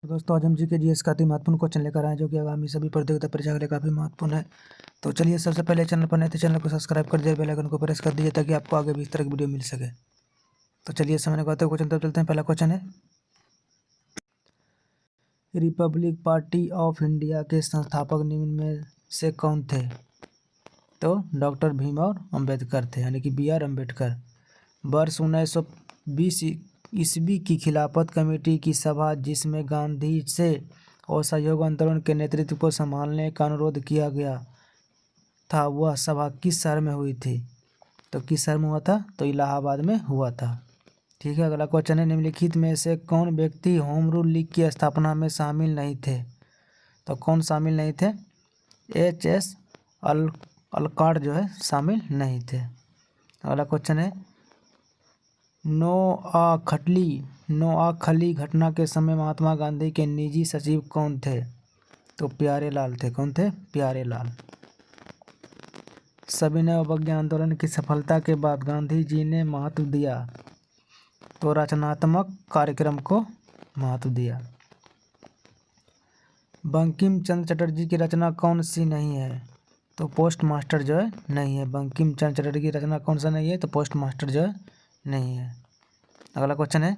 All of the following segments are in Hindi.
तो दोस्तों आज हम जीके जीएस का अति महत्वपूर्ण क्वेश्चन लेकर आए जो कि आगामी सभी प्रतियोगिता परीक्षा के लिए काफी महत्वपूर्ण है। तो चलिए सबसे पहले चैनल पर नए थे चैनल को सब्सक्राइब कर दिए, बेल आइकन को प्रेस कर दीजिए ताकि आपको आगे भी इस तरह की वीडियो मिल सके। तो चलिए समय को आते हुए क्वेश्चन तब चलते हैं। पहला क्वेश्चन है, रिपब्लिक पार्टी ऑफ इंडिया के संस्थापक निम्न में से कौन थे? तो डॉक्टर भीमराव अम्बेडकर थे, यानी कि बी आर अम्बेडकर। वर्ष 1920 ईस्वी की खिलाफत कमेटी की सभा जिसमें गांधी से असहयोग आंदोलन के नेतृत्व को संभालने का अनुरोध किया गया था, वह सभा किस शहर में हुई थी? तो किस शहर में हुआ था? तो इलाहाबाद में हुआ था। ठीक है, अगला क्वेश्चन है, निम्नलिखित में से कौन व्यक्ति होम रूल लीग की स्थापना में शामिल नहीं थे? तो कौन शामिल नहीं थे? एच.एस. अलकॉट जो है शामिल नहीं थे। अगला क्वेश्चन है, नोआखली घटना के समय महात्मा गांधी के निजी सचिव कौन थे? तो प्यारे लाल थे। कौन थे? प्यारे लाल। सविनय अवज्ञा आंदोलन की सफलता के बाद गांधी जी ने महत्व दिया, तो रचनात्मक कार्यक्रम को महत्व दिया। बंकिम चंद्र चटर्जी की रचना कौन सी नहीं है? तो पोस्ट मास्टर जो है नहीं है। बंकिम चंद्र चटर्जी की रचना कौन सा नहीं है? तो पोस्ट मास्टर जो है नहीं है। अगला क्वेश्चन है,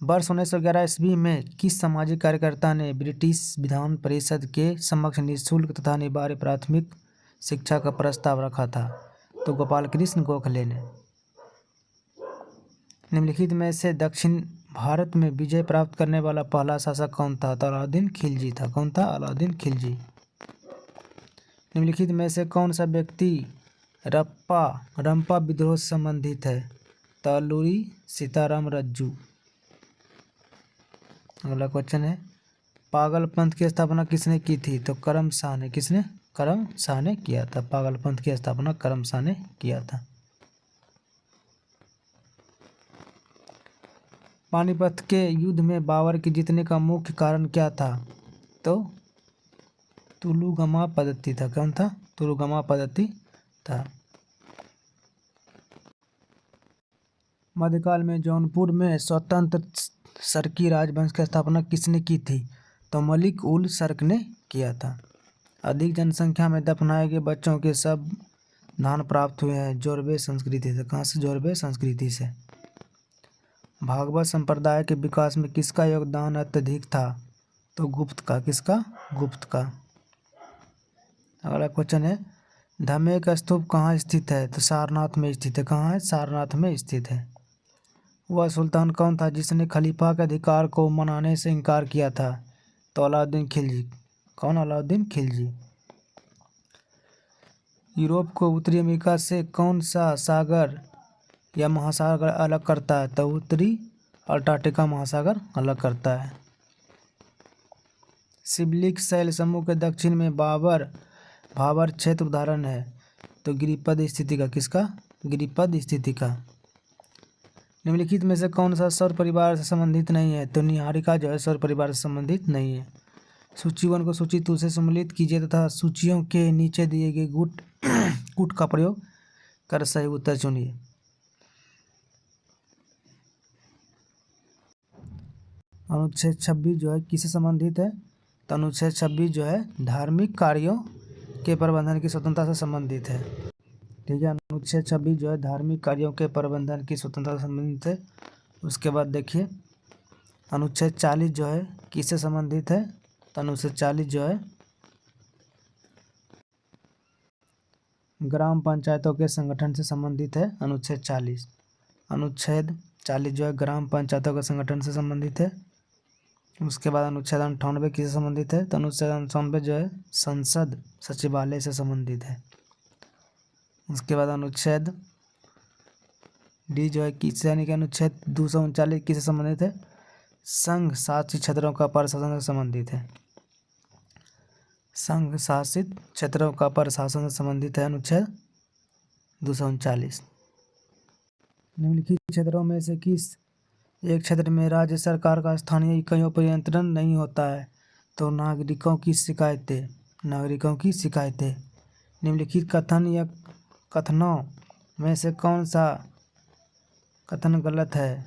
वर्ष 1911 ईस्वी में किस सामाजिक कार्यकर्ता ने ब्रिटिश विधान परिषद के समक्ष निःशुल्क तथा अनिवार्य प्राथमिक शिक्षा का प्रस्ताव रखा था? तो गोपाल कृष्ण गोखले ने। निम्नलिखित में से दक्षिण भारत में विजय प्राप्त करने वाला पहला शासक कौन था? तो अलाउद्दीन खिलजी था। कौन था? अलाउद्दीन खिलजी। निम्नलिखित में से कौन सा व्यक्ति रंपा विद्रोह से संबंधित है? तो अल्लूरी सीताराम रज्जू। अगला क्वेश्चन है, पागल पंथ की स्थापना किसने की थी? तो करम शाह ने। किसने? करम शाह ने किया था। पागल पंथ की स्थापना करम शाह ने किया था। पानीपत के युद्ध में बाबर के जीतने का मुख्य कारण क्या था? तो तुलुगमा पद्धति था। कौन था? तुलुगमा पद्धति था। मध्यकाल में जौनपुर में स्वतंत्र सरकी राजवंश की स्थापना किसने की थी? तो मलिक उल शर्क ने किया था। अधिक जनसंख्या में दफनाए गए बच्चों के सब दान प्राप्त हुए हैं जोरबे संस्कृति से। कहाँ से? जोरबे संस्कृति से। भागवत संप्रदाय के विकास में किसका योगदान अत्यधिक था? तो गुप्त का। किसका? गुप्त का। अगला क्वेश्चन है, धम्मे का स्तूप कहाँ स्थित है? तो सारनाथ में स्थित है। कहाँ है? सारनाथ में स्थित है। वह सुल्तान कौन था जिसने खलीफा के अधिकार को मनाने से इनकार किया था? तो अलाउद्दीन खिलजी। कौन? अलाउद्दीन खिलजी। यूरोप को उत्तरी अमेरिका से कौन सा सागर या महासागर अलग करता है? तो उत्तरी अंटार्कटिका महासागर अलग करता है। शिवलिक शैल समूह के दक्षिण में भाबर क्षेत्र उदाहरण है, तो गिरिपद स्थिति का। किसका? गिरिपद स्थिति का। निम्नलिखित में से कौन सा सौर परिवार से संबंधित नहीं है? तो निहारिका जो है सौर परिवार से संबंधित नहीं है। सूची 1 को सूची 2 से सम्मिलित कीजिए तथा सूचियों के नीचे दिए गए कूट का प्रयोग कर सही उत्तर चुनिए। अनुच्छेद 26 जो है किससे संबंधित है? तो अनुच्छेद 26 जो है धार्मिक कार्यों के प्रबंधन की स्वतंत्रता से संबंधित है। ठीक है, अनुच्छेद 26 जो है धार्मिक कार्यों के प्रबंधन की स्वतंत्रता से संबंधित है। उसके बाद देखिए अनुच्छेद 40 जो है किससे संबंधित है? तो अनुच्छेद 40 जो है ग्राम पंचायतों के संगठन से संबंधित है। अनुच्छेद 40 जो है ग्राम पंचायतों के संगठन से संबंधित है। उसके बाद अनुच्छेद 98 किससे संबंधित है? तो अनुच्छेद 98 जो है संसद सचिवालय से संबंधित है। उसके बाद अनुच्छेद डी जो है किससे, यानी कि अनुच्छेद 239 किससे संबंधित है? संघ शासित क्षेत्रों का प्रशासन से संबंधित है। संघ शासित क्षेत्रों का प्रशासन से संबंधित है अनुच्छेद 239। निम्नलिखित क्षेत्रों में से किस एक क्षेत्र में राज्य सरकार का स्थानीय इकाइयों पर नियंत्रण नहीं होता है? तो नागरिकों की शिकायतें। नागरिकों की शिकायतें। निम्नलिखित कथन या कथनों में से कौन सा कथन गलत है?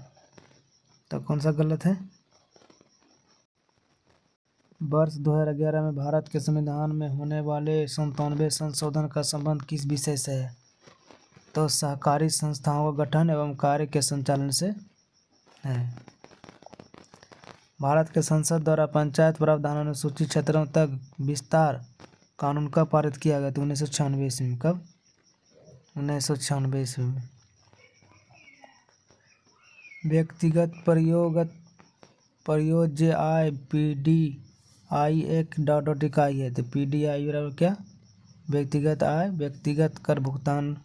तो कौन सा गलत है? वर्ष 2011 में भारत के संविधान में होने वाले 97वें संशोधन का संबंध किस विषय से है? तो सहकारी संस्थाओं का गठन एवं कार्य के संचालन से है। भारत के संसद द्वारा पंचायत प्रावधान अनुसूचित क्षेत्रों तक विस्तार कानून कब पारित किया गया? तो 1996 ईस्वी में। कब? 1996 ईस्वी में। व्यक्तिगत प्रयोज्य आय PDI एक डॉट इकाई है। तो PDI बराबर क्या? व्यक्तिगत आय, व्यक्तिगत कर भुगतान।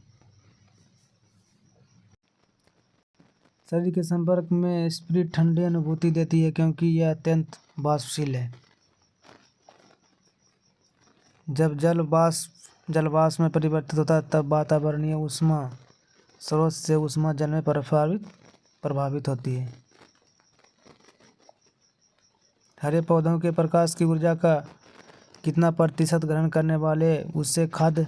शरीर के संपर्क में स्प्रिट ठंडी अनुभूति देती है क्योंकि यह अत्यंत वाष्पशील है। जब जल वाष्प में परिवर्तित होता है तब वातावरणीय ऊष्मा स्रोत से ऊष्मा जल में प्रभावित होती है। हरे पौधों के प्रकाश की ऊर्जा का कितना प्रतिशत ग्रहण करने वाले उससे खाद्य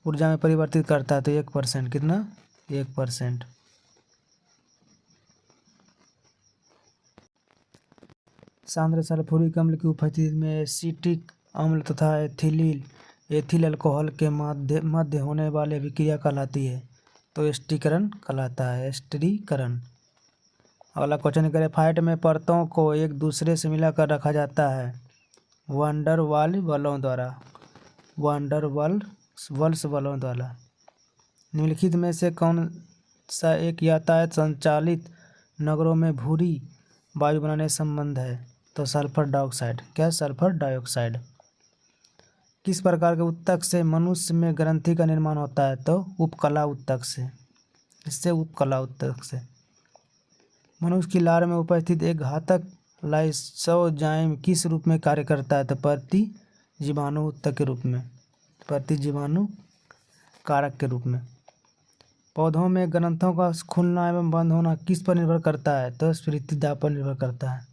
ऊर्जा में परिवर्तित करता है? तो 1%। कितना? 1%। सांद्र सल्फ्यूरिक अम्ल की उपस्थिति में एसिटिक अम्ल तथा एथिल अल्कोहल के मध्य होने वाली अभिक्रिया कहलाती है? तो एस्टरीकरण कहलाता है। एस्टरीकरण। अगला क्वेश्चन, ग्रेफाइट में परतों को एक दूसरे से मिलाकर रखा जाता है वैन डर वाल्स बलों द्वारा। निम्नलिखित में से कौन सा एक यातायात संचालित नगरों में भूरी वायु बनाने संबंध है? तो सल्फर डाइऑक्साइड। क्या? Sulphur dioxide. किस प्रकार के ऊतक से मनुष्य में ग्रंथि का निर्माण होता है? तो उपकला ऊतक से। इससे उपकला ऊतक से। मनुष्य की लार में उपस्थित एक घातक लाइसोजाइम किस रूप में कार्य करता है? तो प्रतिजीवाणु ऊतक के रूप में, प्रतिजीवाणु कारक के रूप में। पौधों में ग्रंथों का खुलना एवं बंद होना किस पर निर्भर करता है? तो स्फीति दाब पर निर्भर करता है।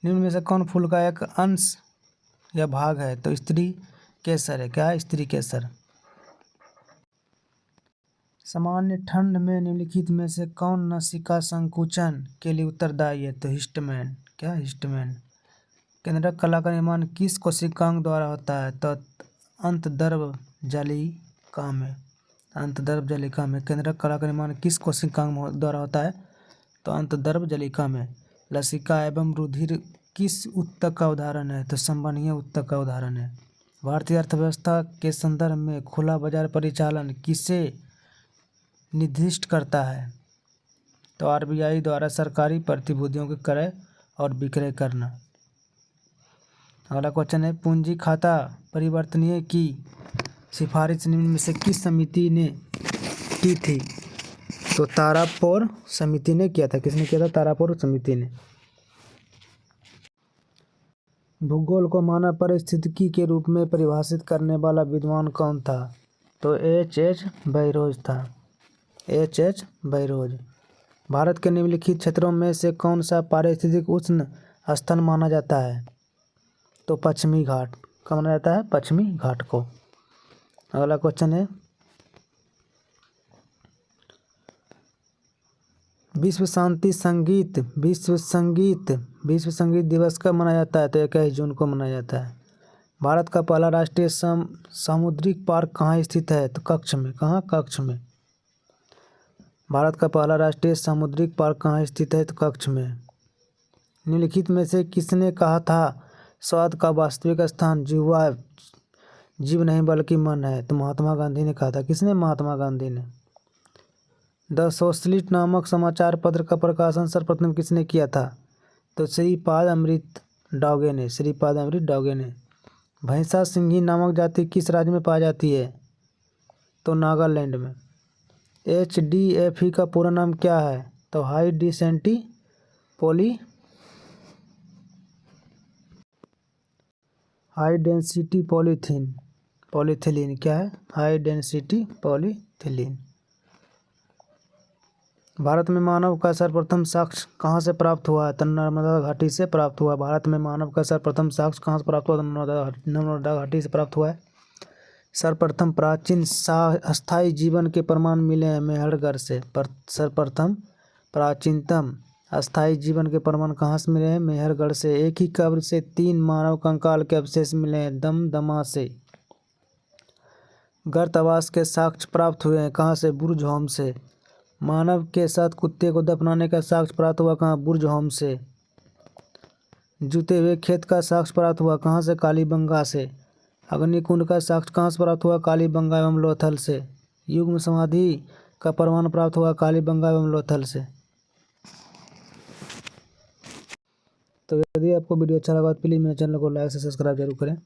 निम्न में से कौन फूल का एक अंश या भाग है? तो स्त्री केसर है। क्या? स्त्री केसर। सामान्य ठंड में निम्नलिखित में से कौन नसिका संकुचन के लिए उत्तरदायी है? तो हिस्टमैन। क्या? हिस्टमैन। केंद्रक कला का निर्माण किस कोशिकांग द्वारा होता है? तो अंतर्द्रव जालिका में। अंतर्द्रव जालिका में। केंद्रक कला का निर्माण किस कोशिकांग द्वारा होता है? तो अंतर्द्रव जालिका में। लसिका एवं रुधिर किस ऊतक का उदाहरण है? तो संवहनीय ऊतक का उदाहरण है। भारतीय अर्थव्यवस्था के संदर्भ में खुला बाजार परिचालन किसे निर्दिष्ट करता है? तो RBI द्वारा सरकारी प्रतिभूतियों के क्रय और विक्रय करना। अगला क्वेश्चन है, पूंजी खाता परिवर्तनीय की सिफारिश निम्न में से किस समिति ने की थी? तो तारापोर समिति ने किया था। किसने किया था? तारापोर समिति ने। भूगोल को मानव पारिस्थितिकी के रूप में परिभाषित करने वाला विद्वान कौन था? तो H.H. बैरोज था। H.H. बैरोज। भारत के निम्नलिखित क्षेत्रों में से कौन सा पारिस्थितिक उष्ण स्थल माना जाता है? तो पश्चिमी घाट। कब माना जाता है? पश्चिमी घाट को। अगला क्वेश्चन है, विश्व संगीत दिवस कब मनाया जाता है? तो 21 जून को मनाया जाता है। भारत का पहला राष्ट्रीय सामुद्रिक पार्क कहाँ स्थित है? तो कच्छ में। कहाँ? कच्छ में। भारत का पहला राष्ट्रीय सामुद्रिक पार्क कहाँ स्थित है? तो कच्छ में। निम्नलिखित में से किसने कहा था स्वाद का वास्तविक स्थान जीव नहीं बल्कि मन है? तो महात्मा गांधी ने कहा था। किसने? महात्मा गांधी ने। द सोशलिस्ट नामक समाचार पत्र का प्रकाशन सर्वप्रथम किसने किया था? तो श्रीपाद अमृत डॉगे ने। श्रीपाद अमृत डॉगे ने। भैंसा सिंघी नामक जाति किस राज्य में पाई जाती है? तो नागालैंड में। HDFE का पूरा नाम क्या है? तो हाई डेंसिटी पॉलीथिलीन। क्या है? High density polyethylene. भारत में मानव का सर्वप्रथम साक्ष्य कहाँ से प्राप्त हुआ है? तो नर्मदा घाटी से प्राप्त हुआ। भारत में मानव का सर्वप्रथम साक्ष्य कहाँ से प्राप्त हुआ? तो नर्मदा घाटी से प्राप्त हुआ है। सर्वप्रथम प्राचीन अस्थायी जीवन के प्रमाण मिले हैं मेहरगढ़ से। सर्वप्रथम प्राचीनतम अस्थायी जीवन के प्रमाण कहाँ से मिले हैं? मेहरगढ़ से। एक ही कब्र से 3 मानव कंकाल के अवशेष मिले हैं, दमदमा से। गर्तवास के साक्ष्य प्राप्त हुए हैं, कहाँ से? बुर्ज से। मानव के साथ कुत्ते को दफनाने का साक्ष्य प्राप्त हुआ कहाँ? बुर्ज से। जुते हुए खेत का साक्ष्य प्राप्त हुआ कहाँ से? कालीबंगा से। अग्निकुंड का साक्ष्य कहाँ से प्राप्त हुआ? कालीबंगा एवं लोथल से। युग्म समाधि का प्रमाण प्राप्त हुआ कालीबंगा एवं लोथल से। तो यदि आपको वीडियो अच्छा लगा तो प्लीज़ मेरे चैनल को लाइक से सब्सक्राइब जरूर करें।